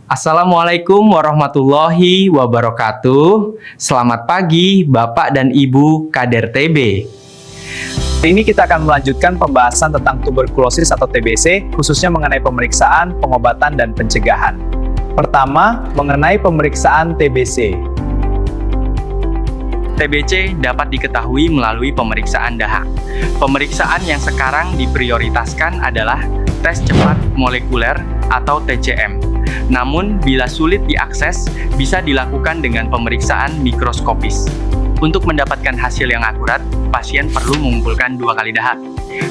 Assalamualaikum warahmatullahi wabarakatuh. Selamat pagi Bapak dan Ibu Kader TB. Hari ini kita akan melanjutkan pembahasan tentang tuberkulosis atau TBC, khususnya mengenai pemeriksaan, pengobatan, dan pencegahan. Pertama, mengenai pemeriksaan TBC. TBC dapat diketahui melalui pemeriksaan dahak. Pemeriksaan yang sekarang diprioritaskan adalah tes cepat molekuler atau TCM. Namun, bila sulit diakses, bisa dilakukan dengan pemeriksaan mikroskopis. Untuk mendapatkan hasil yang akurat, pasien perlu mengumpulkan 2 kali dahak.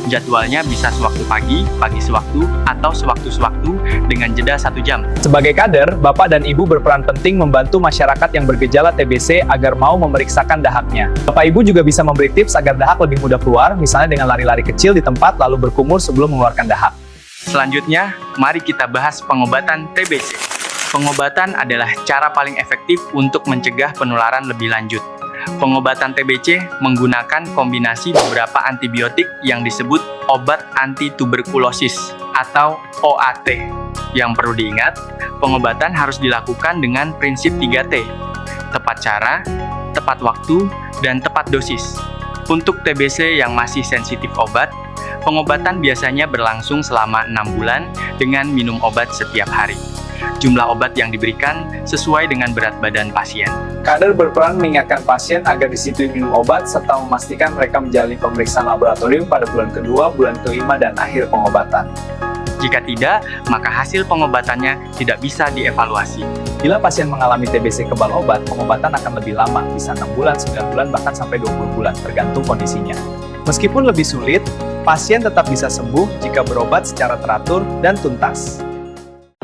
Jadwalnya bisa sewaktu pagi sewaktu, atau sewaktu-sewaktu dengan jeda 1 jam. Sebagai kader, Bapak dan Ibu berperan penting membantu masyarakat yang bergejala TBC agar mau memeriksakan dahaknya. Bapak Ibu juga bisa memberi tips agar dahak lebih mudah keluar, misalnya dengan lari-lari kecil di tempat lalu berkumur sebelum mengeluarkan dahak. Selanjutnya, mari kita bahas pengobatan TBC. Pengobatan adalah cara paling efektif untuk mencegah penularan lebih lanjut. Pengobatan TBC menggunakan kombinasi beberapa antibiotik yang disebut obat anti-tuberkulosis atau OAT. Yang perlu diingat, pengobatan harus dilakukan dengan prinsip 3T: tepat cara, tepat waktu, dan tepat dosis. Untuk TBC yang masih sensitif obat, pengobatan biasanya berlangsung selama 6 bulan dengan minum obat setiap hari. Jumlah obat yang diberikan sesuai dengan berat badan pasien. Kader berperan mengingatkan pasien agar disiplin minum obat serta memastikan mereka menjalani pemeriksaan laboratorium pada bulan kedua, bulan kelima, dan akhir pengobatan. Jika tidak, maka hasil pengobatannya tidak bisa dievaluasi. Bila pasien mengalami TBC kebal obat, pengobatan akan lebih lama, bisa 6 bulan, 9 bulan, bahkan sampai 20 bulan, tergantung kondisinya. Meskipun lebih sulit, pasien tetap bisa sembuh jika berobat secara teratur dan tuntas.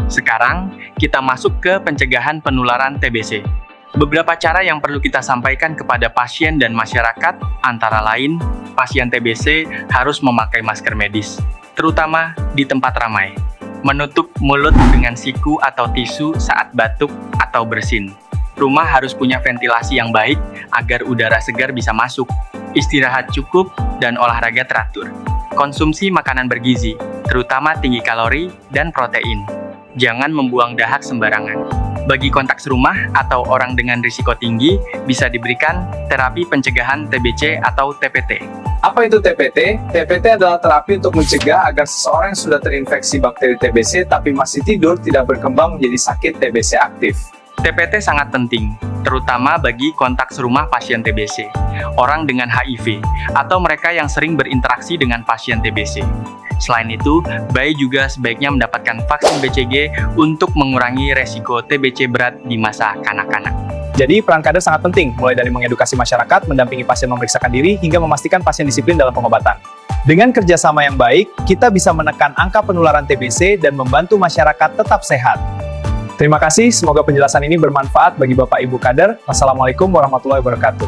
Sekarang, kita masuk ke pencegahan penularan TBC. Beberapa cara yang perlu kita sampaikan kepada pasien dan masyarakat, antara lain, pasien TBC harus memakai masker medis, terutama di tempat ramai. Menutup mulut dengan siku atau tisu saat batuk atau bersin. Rumah harus punya ventilasi yang baik agar udara segar bisa masuk. Istirahat cukup dan olahraga teratur. Konsumsi makanan bergizi, terutama tinggi kalori dan protein. Jangan membuang dahak sembarangan. Bagi kontak serumah atau orang dengan risiko tinggi, bisa diberikan terapi pencegahan TBC atau TPT. Apa itu TPT? TPT adalah terapi untuk mencegah agar seseorang yang sudah terinfeksi bakteri TBC tapi masih tidur tidak berkembang menjadi sakit TBC aktif. TPT sangat penting, terutama bagi kontak serumah pasien TBC, orang dengan HIV, atau mereka yang sering berinteraksi dengan pasien TBC. Selain itu, bayi juga sebaiknya mendapatkan vaksin BCG untuk mengurangi resiko TBC berat di masa kanak-kanak. Jadi, peran kader sangat penting, mulai dari mengedukasi masyarakat, mendampingi pasien memeriksakan diri, hingga memastikan pasien disiplin dalam pengobatan. Dengan kerjasama yang baik, kita bisa menekan angka penularan TBC dan membantu masyarakat tetap sehat. Terima kasih, semoga penjelasan ini bermanfaat bagi Bapak Ibu Kader. Wassalamualaikum warahmatullahi wabarakatuh.